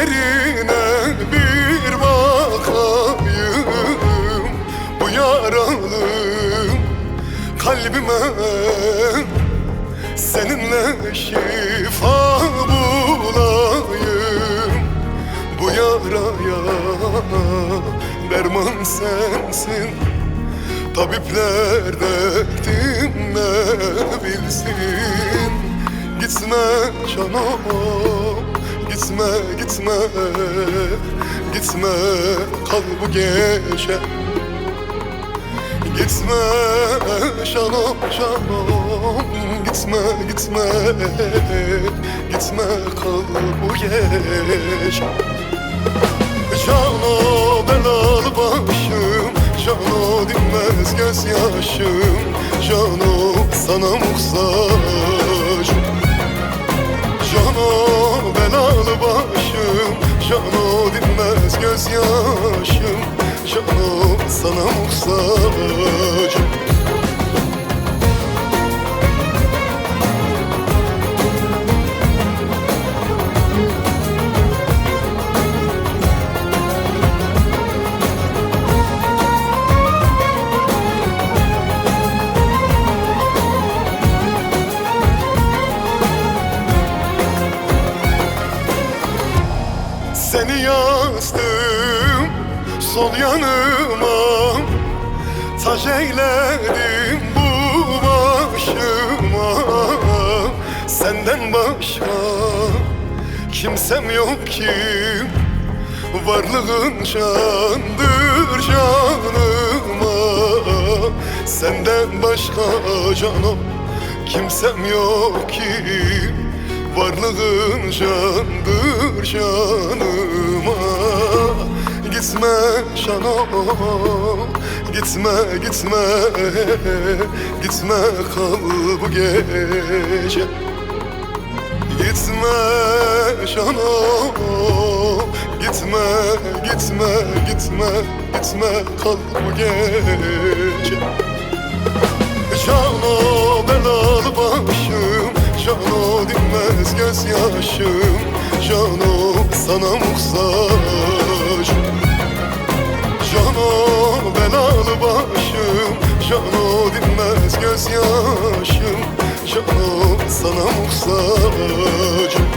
gözlerine bir bakayım, bu yaralı kalbime seninle şifa bulayım. Bu yaraya derman sensin, tabipler derdim ne bilsin. Gitme canım, gitme, gitme, gitme, kal bu gece. Gitme canım, canım, gitme, gitme, gitme, kal bu gece. Cano belalı başım, cano dinmez gözyaşım, cano sana muhtacım. Cano belalı başım, cano dinmez gözyaşım, cano sana muhtacım. Seni yazdım sol yanıma, tac eyledim bu başıma. Senden başka kimsem yok ki, varlığın candır canıma. Senden başka canım kimsem yok ki, varlığın candır canıma. Gitme canım, gitme, gitme, gitme, kal bu gece. Gitme canım, gitme, gitme, gitme, gitme, kal bu gece. Cano belalı başım, cano dinmez gözyaşım, cano sana muhtacım. Cano belalı başım, cano dinmez gözyaşım, cano sana muhtacım.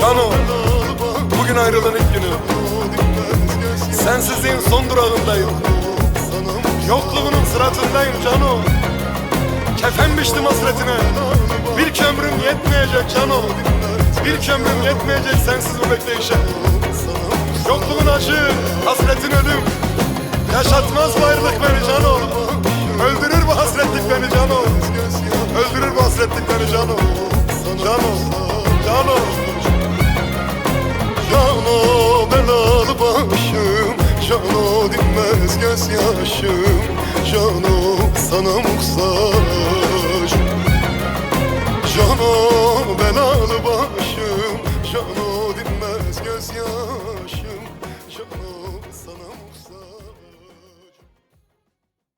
Cano, bugün ayrılığın ilk günü. Sensizliğin son durağındayım, yokluğunun sıratındayım Cano. Kefen biçtim hasretine, bir kömrüm yetmeyecek Cano. Bir kömrüm yetmeyecek sensiz bu bekleyişe. Yokluğun acı, hasretin ölüm, yaşatmaz bu ayrılık beni Cano. Öldürür bu hasretlik beni Cano. Öldürür bu hasretlik beni Cano. Cano, Cano. Cano belalı başım, cano dinmez gözyaşım, cano sana muhtacım. Cano belalı